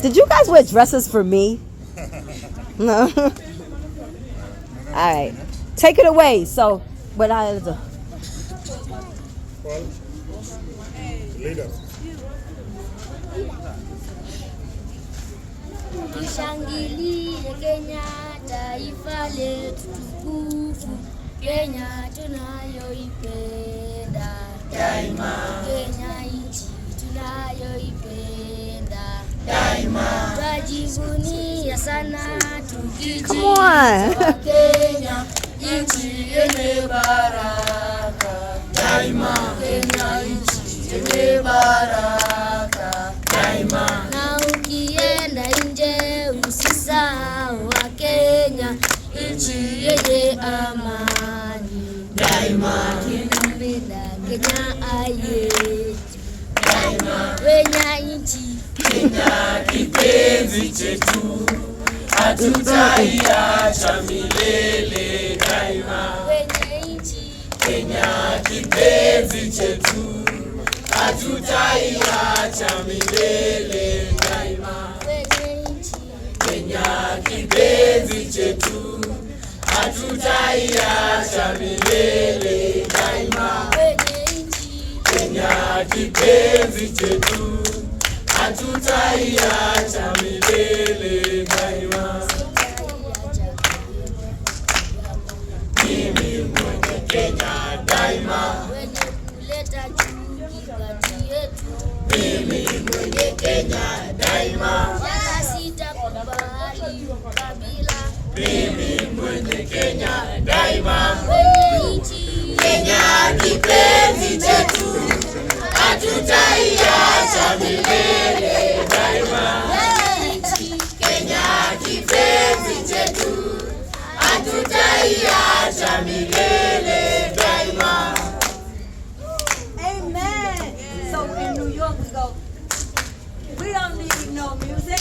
Did you guys wear dresses for me? No. All right, take it away. So, what I do? Well, leaders. Tushangilie Kenya, taifa letu tukufu, Kenya tunayoipenda daima, Kenya nchi tunayoipenda daima, twajivunia sana tukijua Kenya nchi yenye baraka daima, Kenya nchi yenye baraka daima. Na ukienda nje usisahau wa Kenya nchi yenye amani daima, tunampenda Kenya ayetu daima, Kenya nchi, Kenya kipenzi chetu, hatutaiacha milele daima, Kenya nchi, Kenya kipenzi chetu, hatutaiacha milele daima, Kenya kipenzi chetu, hatutaiacha milele daima, Kenya kipenzi chetu, hatutaiacha milele daima. Mimi mwenye Kenya daima, wenye kuleta chuki kati yetu, mimi mwenye Kenya daima, wala sitakubali ukabila, mimi mwenye Kenya daima, wenye nchi, Kenya kipenzi chetu, hatutaiacha milele daima, Kenya kipenzi chetu, hatutaiacha milele daima. Amen. So in New York we go, we don't need no music.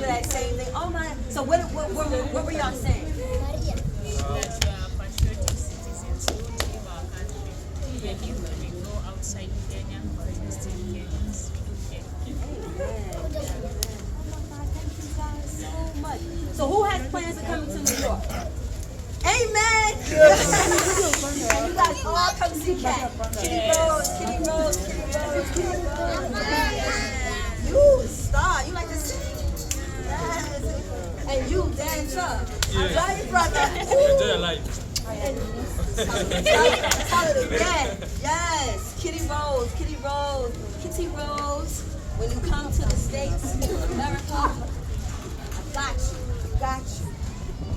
That same thing. Oh my. So what were y'all saying? That we are patriotic citizens who live our country. Even if we go outside Kenya, but we still Kenyans. We do care. Thank you guys so much. So who has plans to come to New York? Amen. You guys all come see Cat. Kitty Rose, Kitty Rose, Kitty Rose, Kitty Rose. You star. You like to sing. Yes. And you dancer. I love you, brother. Enjoy your life. Tell it again. Yes. Kitty Rose, Kitty Rose, Kitty Rose. When you come to the States, America, I got you. Got you.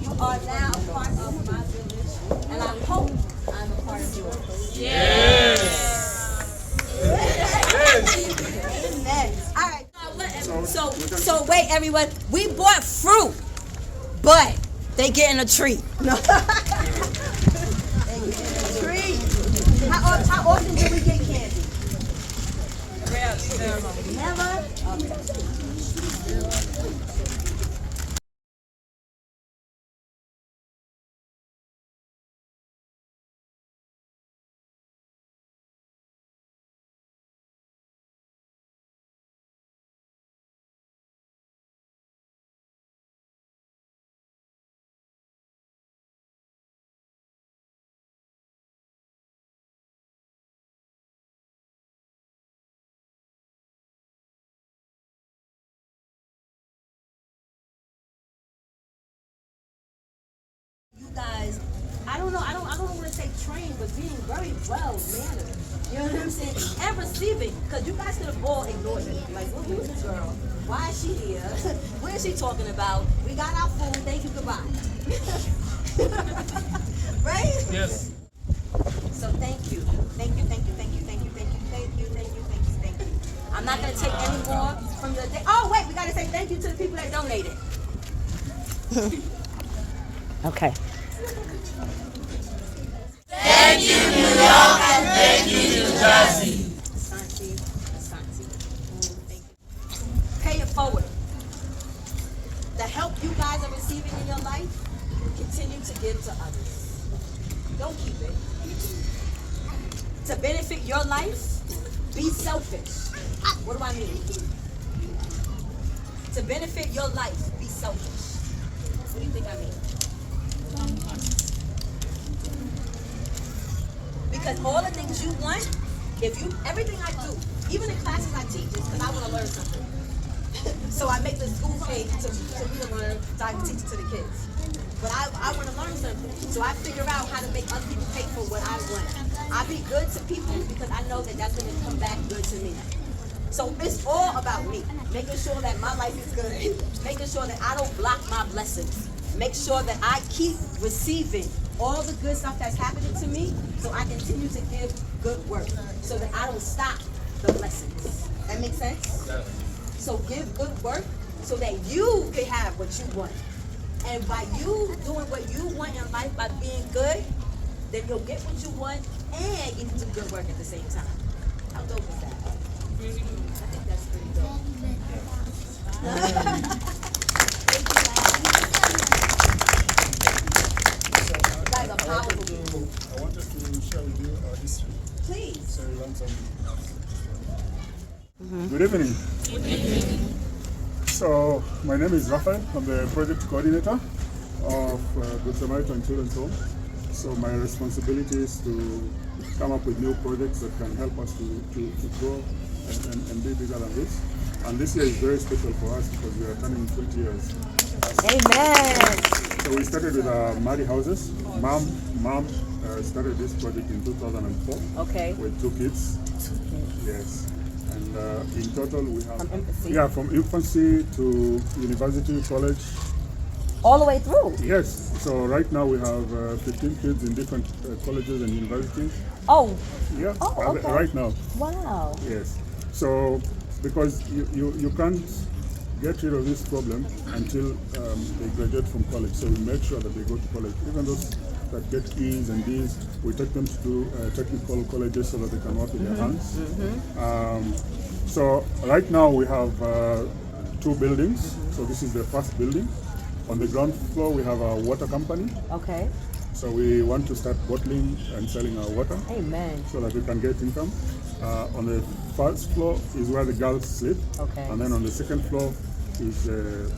You are now a part of my village, and I hope I'm a part of yours. Yes. Amen. All right. So wait, everyone. We bought fruit, but they getting a treat. No. They getting a treat. How often do we get candy? Never. Okay. You guys, I don't want to say trained, but being very well mannered. You know what I'm saying? And receiving, because you guys could have all ignored me. Like, well, who's this girl? Why is she here? What is she talking about? We got our food. Thank you. Goodbye. Right? Yes. So thank you. Thank you. Thank you. Thank you. Thank you. Thank you. Thank you. Thank you. Thank you. Thank you. I'm not gonna take any more from your day. Oh wait, we gotta say thank you to the people that donated. Okay. Thank you, New York, and thank you, New Jersey. Asante. Thank you. Pay it forward. The help you guys are receiving in your life, continue to give to others. Don't keep it. To benefit your life, Be selfish. What do I mean? To benefit your life, be selfish. What do you think I mean? Because all the things you want, everything I do, even the classes I teach, is because I want to learn something. So I make the school pay to me to learn, so I can teach it to the kids. But I want to learn something. So I figure out how to make other people pay for what I want. I be good to people because I know that that's going to come back good to me. So it's all about me. Making sure that my life is good. Making sure that I don't block my blessings. Make sure that I keep receiving all the good stuff that's happening to me so I continue to give good work. So that I don't stop the blessings. That makes sense? So give good work so that you can have what you want. And by you doing what you want in life, by being good, then you'll get what you want and you can do good work at the same time. How dope is that? I think that's pretty dope. You guys are powerful people. I wanted to share with you our history. Please. So you learn something. Good evening. Good evening. So my name is Raphael. I'm the project coordinator of Good Samaritan Children's Home. So my responsibility is to come up with new projects that can help us to grow and be bigger than this. And this year is very special for us because we are turning 20 years. Amen. So we started with Muddy Houses. Mom started this project in 2004. Okay. With 2 kids. Yes. And in total we have... From infancy? Yeah, from infancy to university, college. All the way through? Yes. So right now we have 15 kids in different colleges and universities. Oh. Yeah. Oh, okay. Right now. Wow. Yes. So because you can't get rid of this problem until they graduate from college. So we make sure that they go to college. Even those that get E's and D's, we take them to technical colleges so that they can work with their hands. So right now we have 2 buildings. So this is the first building. On the ground floor we have a water company. Okay. So we want to start bottling and selling our water. Amen. So that we can get income. On the first floor is where the girls sleep. Okay. And then on the second floor is the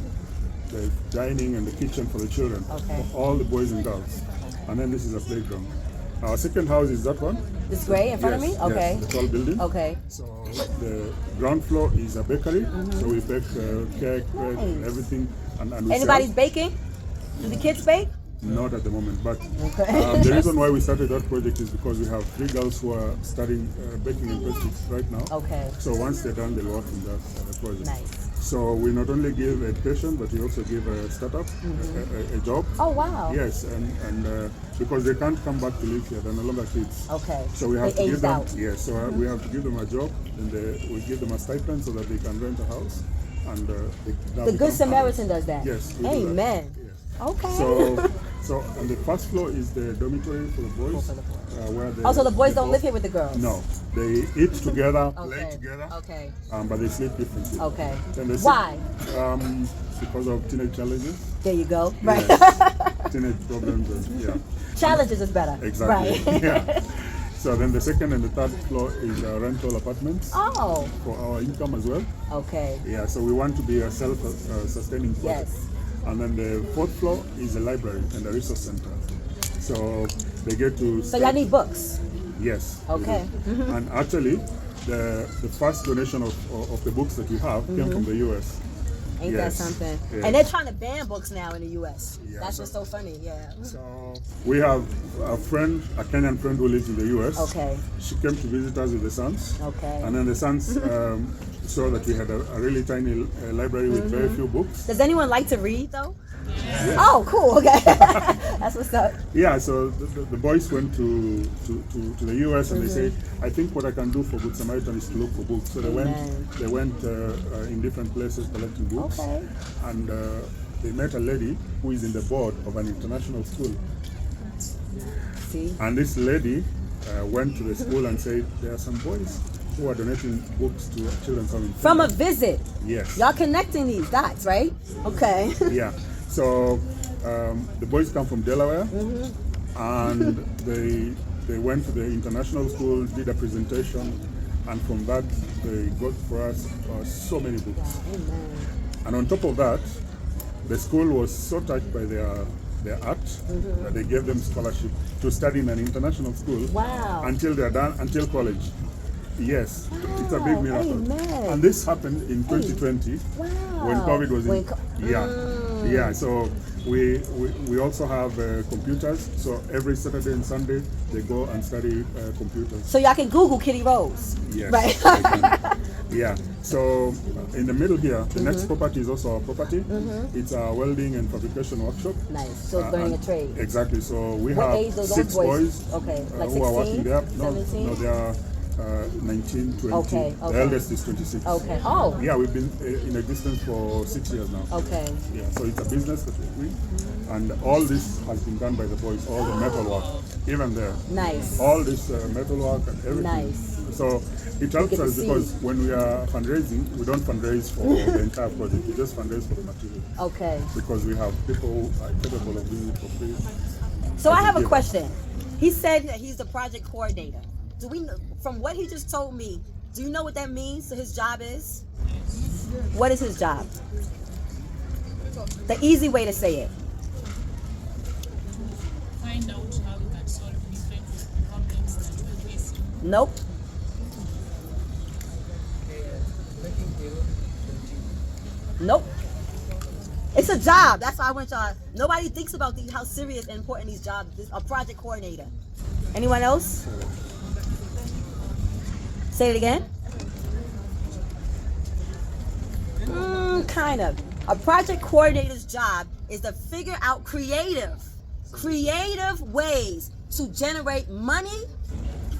dining and the kitchen for the children. Okay. For all the boys and girls. And then this is a playground. Our second house is that one. This gray in front of me? Okay. Yes, the tall building. Okay. So the ground floor is a bakery. So we bake cake, bread, and everything. And we Anybody's sell. baking? Do the kids bake? Not at the moment, but Okay. the reason why we started that project is because we have 3 girls who are studying baking and pastries right now. Okay. So once they're done, they'll work in that project. Nice. So we not only give education, but we also give a startup, a job. Oh, wow. Yes, and because they can't come back to live here, they're no longer kids. Okay. So we have They to give aged them. out. Yes, so we have to give them a job, and we give them a stipend so that they can rent a house. And The Good Samaritan does that? Yes. we do that. Amen. Yes. Okay. So on the first floor is the dormitory for the boys. Where they, so the boys don't go. live here with the girls? No, they eat together, play Okay. together, Okay. but they sleep differently. Okay. Then they Why? Because of teenage challenges. There you go. Right. Yes. Teenage problems. And, yeah. Challenges is better. Exactly. Right. Yeah. So then the second and the third floor is rental apartments Oh. for our income as well. Okay. Yeah. So we want to be a self-sustaining project. Yes. And then the 4th floor is a library and a resource center. So they get to. So y'all need books. Yes. we Okay. do. And actually, the first donation of the books that we have came from the U.S. Ain't Yes. that something? Yes. And they're trying to ban books now in the U.S. Yeah, That's so- what's so funny. Yeah. So we have a Kenyan friend who lives in the U.S. Okay. She came to visit us with the sons. Okay. And then the sons saw that we had a really tiny library with very few books. Does anyone like to read though? Oh, cool. Okay. That's what's up. Yeah, so the boys went to the U.S. and they said, I think what I can do for Good Samaritan is to look for books. So they went in different places collecting books. Okay. And they met a lady who is in the board of an international school. See? And this lady went to the school and said, there are some boys who are donating books to children's home in From a Finland." visit. Yes. Y'all connecting these dots, right? Okay. Yeah. So the boys come from Delaware, and they went to the international school, did a presentation, and from that they got for us so many books. Amen. And on top of that, the school was so touched by their art that they gave them scholarship to study in an international school Wow. until they're done, until college. Yes, it's a big miracle. Amen. And this happened in 2020 Wow. when COVID was When in. co- Yeah. So we also have computers. So every Saturday and Sunday they go and study computers. So y'all can Google Kitty Rose. Yes. Right. they can. Yeah. So in the middle here, the next property is also our property. It's a welding and fabrication workshop. Nice. So learning a and- trade. Exactly. So we What have age those 6 boys? boys Okay. Like who are 16, working there. No, 17? no, they are 19, 20. Okay, The okay. eldest is 26. Okay. Oh. Yeah, we've been in existence for 6 years now. Okay. Yeah, so it's a business that we're doing, and all this has been done by the boys. All the metal work, even there. Nice. All this metal work and everything. Nice. So it helps get to us see. because when we are fundraising, we don't fundraise for the entire project. We just fundraise for the material Okay. because we have people who are capable of doing it for free. So I have a Yeah. question. He said that he's the project coordinator. Do we, from what he just told me, do you know what that means? So his job is? What is his job? The easy way to say it. Find out how we can solve different problems that we're facing. Nope. Nope. It's a job. That's why I want y'all. Nobody thinks about how serious and important these jobs is. A project coordinator. Anyone else? Say it again. Kind of. A project coordinator's job is to figure out creative ways to generate money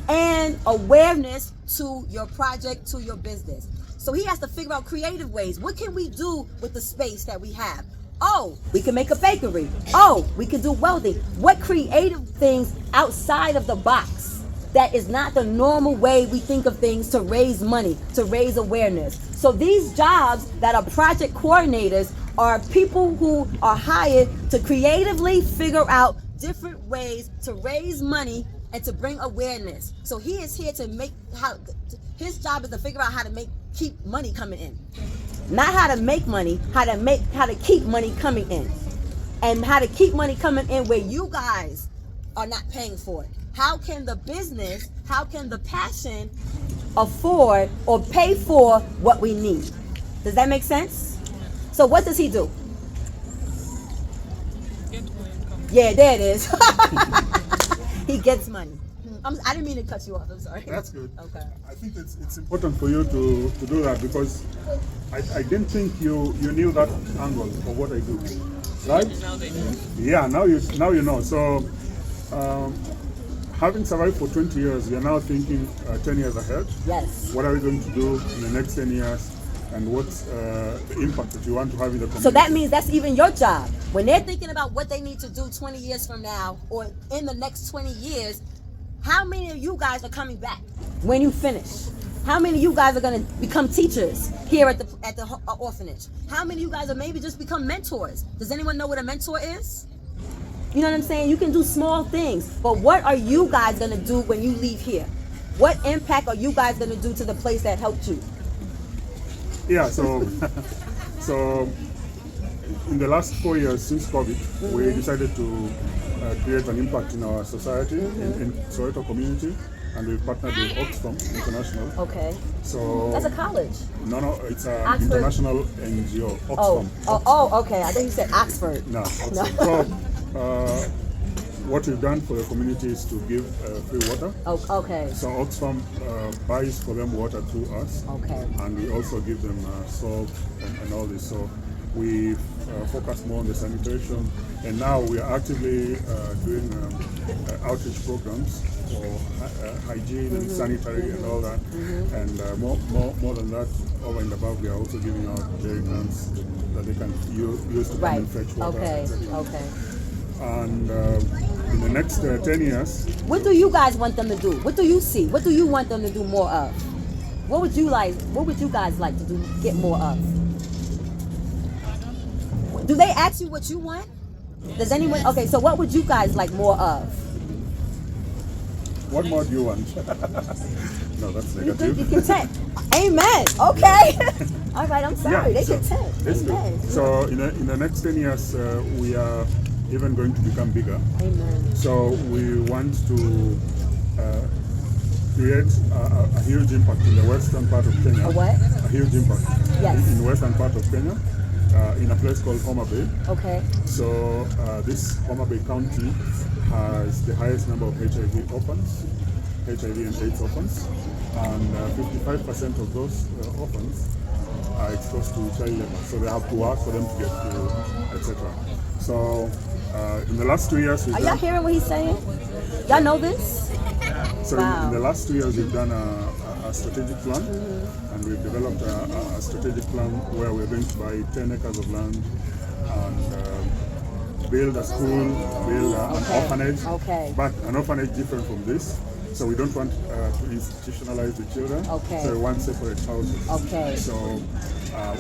and awareness to your project, to your business. So he has to figure out creative ways. What can we do with the space that we have? Oh, we can make a bakery. Oh, we can do welding. What creative things outside of the box that is not the normal way we think of things to raise money, to raise awareness? So these jobs that are project coordinators are people who are hired to creatively figure out different ways to raise money and to bring awareness. So he is here to make his job is to figure out how to keep money coming in. Not how to make money, how to keep money coming in. And how to keep money coming in where you guys are not paying for it. How can the business, how can the passion afford or pay for what we need? Does that make sense? So what does he do? Get more income. Yeah, there it is. He gets money. I didn't mean to cut you off. I'm sorry. That's good. Okay. I think it's important for you to do that because I didn't think you knew that angle of what I do, right? Now they know. Yeah, now you know. So, having survived for 20 years, you're now thinking 10 years ahead. Yes. What are we going to do in the next 10 years, and what's the impact that you want to have in the community? So that means that's even your job. When they're thinking about what they need to do 20 years from now or in the next 20 years, how many of you guys are coming back when you finish? How many of you guys are going to become teachers here at the orphanage? How many of you guys are maybe just become mentors? Does anyone know what a mentor is? You know what I'm saying? You can do small things, but what are you guys going to do when you leave here? What impact are you guys going to do to the place that helped you? Yeah, so in the last 4 years since COVID, we decided to create an impact in our society, in Soweto community, and we partnered with Oxfam International. Okay. So That's a college. No, it's an Oxford. international NGO, Oh, Oxfam. okay. I think you said Oxford. No, Oxfam. So what we've done for the community is to give free water. Oh, okay. So Oxfam buys for them water through us. Okay. And we also give them salt and all this. So we focus more on the sanitation, and now we are actively doing outreach programs for hygiene and sanitary and all that. And more than that, over and above, we are also giving out jerry cans that they can use to come Right. and fetch water. Okay. etc. Okay. And in the next 10 years, What do you guys want them to do? What do you see? What do you want them to do more of? What would you guys like to do? Get more of? Do they ask you what you want? Does anyone? Okay, so what would you guys like more of? what more do you want? No, that's You good? negative. You content? Amen. Okay. All right. I'm sorry. They so content. let's do. Amen. So in the next 10 years, we are even going to become bigger. Amen. So we want to create a huge impact in the western part of Kenya. A what? A huge impact. Yes. In western part of Kenya, in a place called Homa Bay. Okay. So this Homa Bay County has the highest number of HIV orphans, HIV and AIDS orphans, and 55% of those orphans are exposed to child labor. So they have to work for them to get food, etc. So in the last 2 years, Are y'all hearing what he's saying? Y'all know this? So Wow. in the last 2 years, we've done a strategic plan, and we've developed a strategic plan where we're going to buy 10 acres of land and build a school, build an orphanage, but an orphanage different from this. So we don't want to institutionalize the children. Okay. So we want separate houses. Okay. So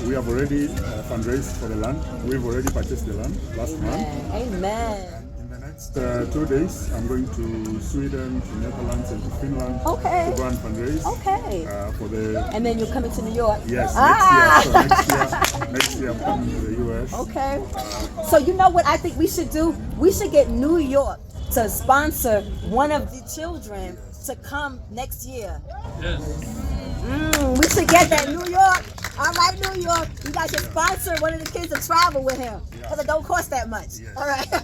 we have already fundraised for the land. We've already purchased the land last month. Amen. In the next 2 days, I'm going to Sweden, to Netherlands, and to Finland Okay. to go and fundraise. Okay. For the And then you're coming to New York. yes Ah! next year. So next year I'm coming to the US. Okay. So you know what I think we should do? We should get New York to sponsor one of the children to come next year. Yes. We should get that, New York. All right, New York. You guys should sponsor one of the kids to travel with him because it don't cost that much. Yes. All right. So-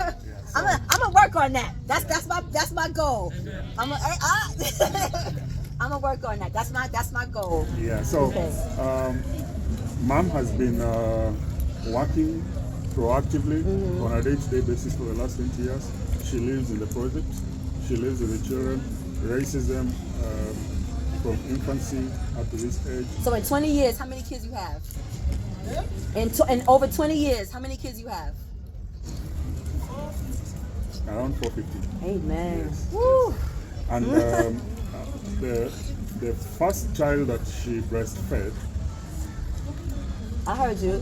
I'm gonna work on that. That's my goal. I'm gonna work on that. That's my goal. Yeah. So Okay. Mom has been working proactively on a day-to-day basis for the last 20 years. She lives in the project. She lives with the children, raises them from infancy up to this age. So in 20 years, how many kids you have? In over 20 years, how many kids you have? Around 450. Amen. Yes. Woo. And the first child that she breastfed I heard you.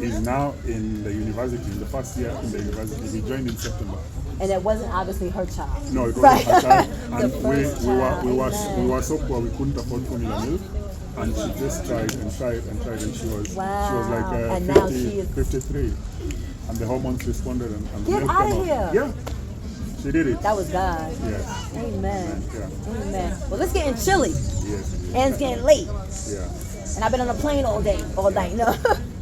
is now in the university, in the first year in the university. He joined in September. And it wasn't obviously her child. No, it wasn't Right. her child. The And first child. we Amen. were so poor we couldn't afford formula milk. And she just tried and tried and tried, and she was Wow. like And now 50, she is- 53. And the hormones responded and Get milk outta came out. here. Yeah. She did it. That was God. Yes. Amen. Yeah. Amen. Well, it's getting chilly Yes. and it's getting late. Yeah. And I've been on a plane all night. No.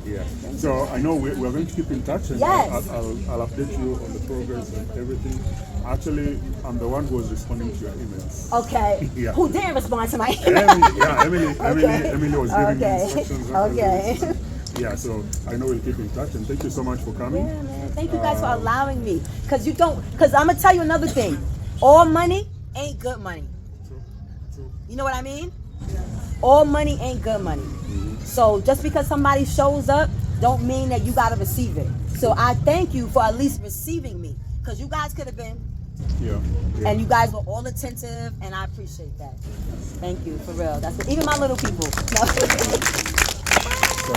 Yeah. So I know we're going to keep in touch, and Yes. I'll update you on the progress and everything. Actually, I'm the one who was responding to your emails. Okay. Yeah. Who didn't respond to my Emily was giving me Okay. instructions. and Okay. everything. Yeah, so I know we'll keep in touch, and thank you so much for coming. Yeah, man. Thank you guys for allowing me. Because I'm going to tell you another thing. All money ain't good money. True. You know what I mean? All money ain't good money. So just because somebody shows up, don't mean that you got to receive it. So I thank you for at least receiving me. Because you guys could have been. Yeah. And you guys were all attentive, and I appreciate that. Thank you, for real. That's what, even my little people. So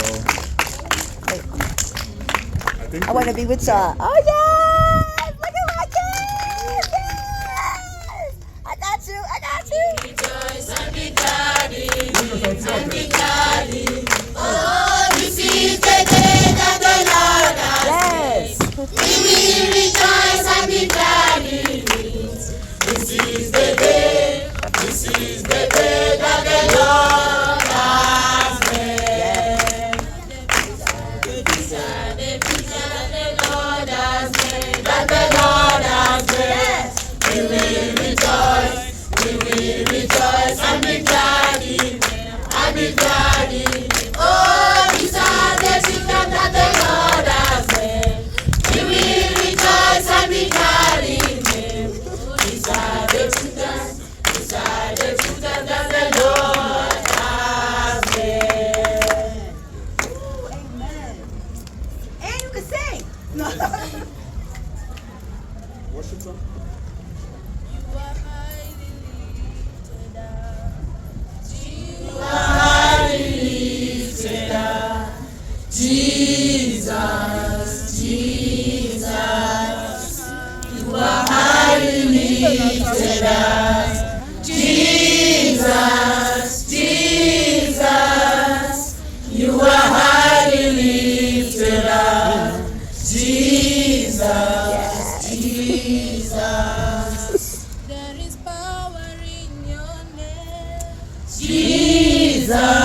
I think I want to be with y'all. Oh, yes! Look at my kids! Yes! I got you. Rejoice and be glad. Oh, this is the day that the Lord has Yes. made. We will rejoice and be glad in it. This is the day that the Lord has made. These are the things that the Lord has made, that the Lord has made. We will rejoice and be glad in it. And be glad in it. Oh, these are the children that the Lord has made. We will rejoice and be glad in it. These are the children that the Lord has made. Amen. And you can sing. worship song. You are highly lifted up. You are highly Jesus.